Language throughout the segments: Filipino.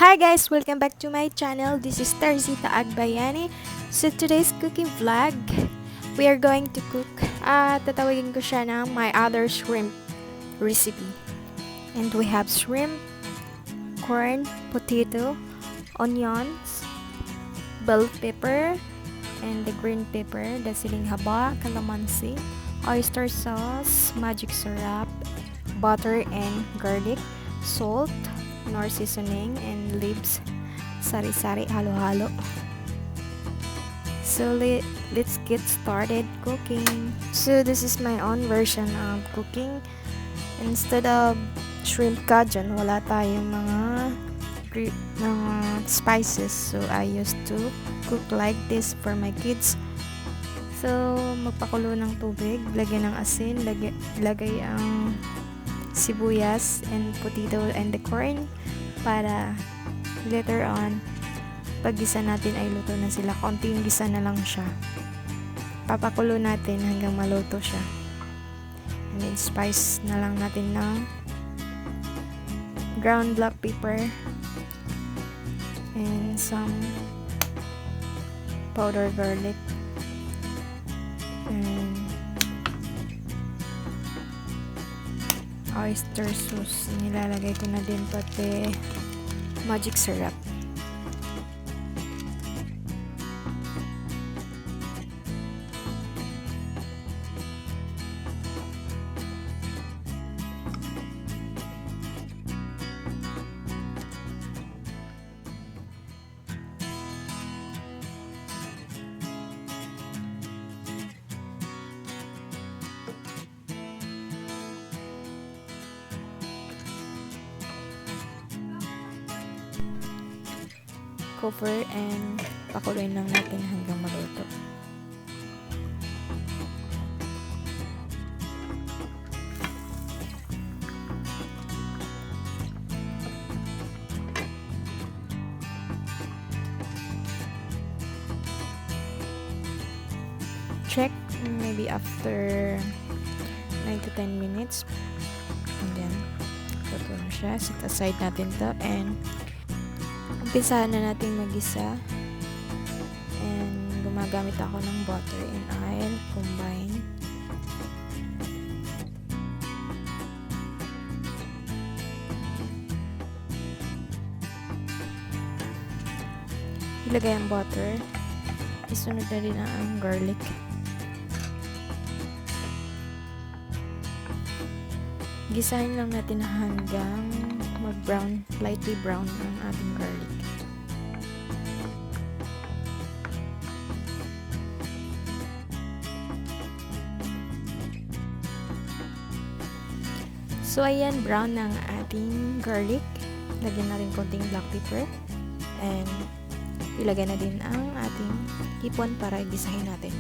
Hi guys! Welcome back to my channel. This is Teresita Agbayani. So today's cooking vlog, we are going to cook, tatawagin ko siya ng my other shrimp recipe. And we have shrimp, corn, potato, onions, bell pepper, and the green pepper, the siling haba, calamansi, oyster sauce, magic syrup, butter and garlic, salt, Knorr seasoning, and leaves, sari-sari, halo-halo. So let's get started cooking. So this is my own version of cooking. Instead of shrimp cajun, wala tayong mga spices. So I used to cook like this for my kids. So magpakulo ng tubig, lagyan ng asin, lagay ang sibuyas and potato and the corn para later on pag gisa natin ay luto na sila. Konting gisa na lang siya, papakulo natin hanggang maluto siya, and then spice na lang natin ng ground black pepper and some powder garlic and oyster sauce. Nilalagay ko na din pati magic syrup. Cover and pakuluin lang natin hanggang maluto. Check maybe after 9 to 10 minutes, and then luto na siya. Set aside natin to and umpisahan na natin magisa, and gumagamit ako ng butter and oil combine. Ilagay ang butter, isunod na din ang garlic. Gisahin lang natin hanggang mag-brown, lightly brown ang ating garlic. So ayan, brown ng ating garlic. Lagyan na rin konting black pepper and ilagay na din ang ating hipon para gisahin natin.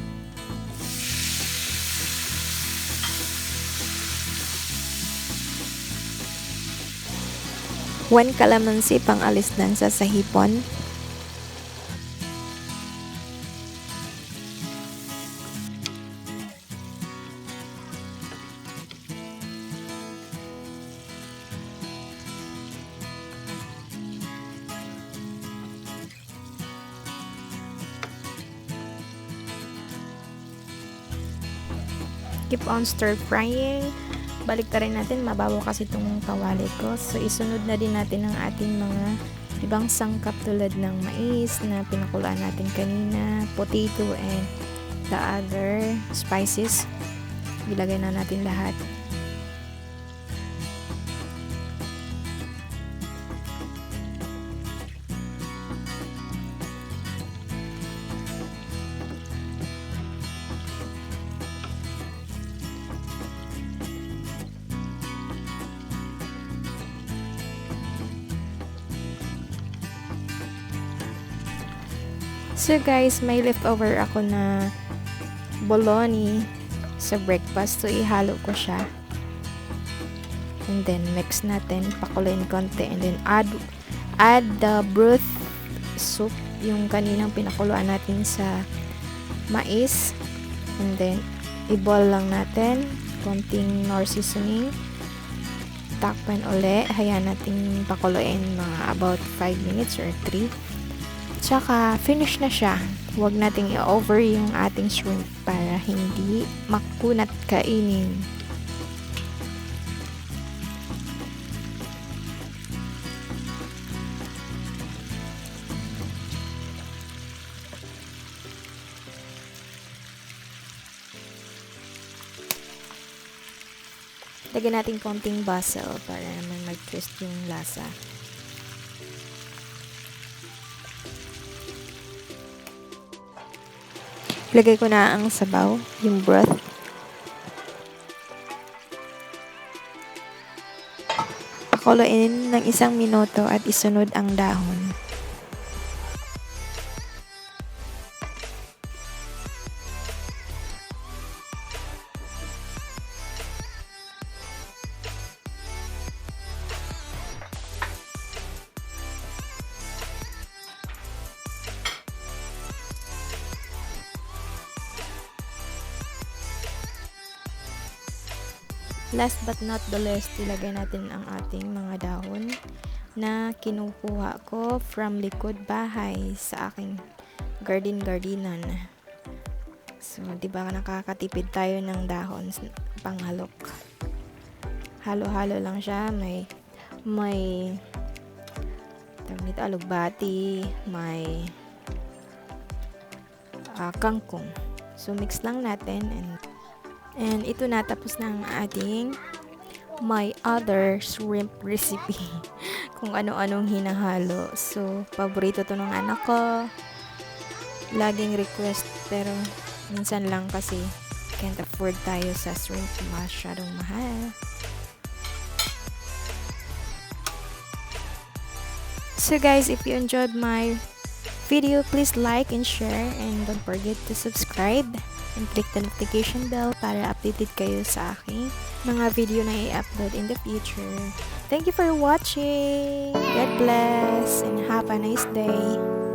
One calamansi pang alis dansa sa hipon. Keep on stir frying. Balik rin natin, mababaw kasi itong kawali ko. So isunod na din natin ang ating mga ibang sangkap tulad ng mais na pinakulaan natin kanina, potato and the other spices. Ilagay na natin lahat. So guys, may leftover ako na bologna sa breakfast. So ihalo ko siya. And then mix natin, pakuluin konti, and then add the broth soup, yung kaninang pinakuluan natin sa mais. And then i-boil lang natin, konting Knorr seasoning. takpan uli. Hayaan natin pakuluin mga about 5 minutes or 3. Tsaka, finish na siya. Huwag nating i-over yung ating shrimp para hindi makunat kainin. Lagyan natin konting basil para naman mag-twist yung lasa. Lagay ko na ang sabaw, yung broth. Pakuluin ng 1 minuto at isunod ang dahon. Last but not the least, ilagay natin ang ating mga dahon na kinukuha ko from likod bahay sa aking garden-gardenan. So, di ba nakakatipid tayo ng dahon panghalok. Halo-halo lang siya. May tawag nito, alogbati, may kangkong. So, mix lang natin and ito na, tapos na ang ating my other shrimp recipe. Kung ano-anong hinahalo. So, paborito to ng anak ko. Laging request, pero minsan lang kasi can't afford tayo sa shrimp. Masyadong mahal. So guys, if you enjoyed my video, please like and share, and don't forget to subscribe and click the notification bell para updated kayo sa aking mga video na i-upload in the future. Thank you for watching. God bless and have a nice day.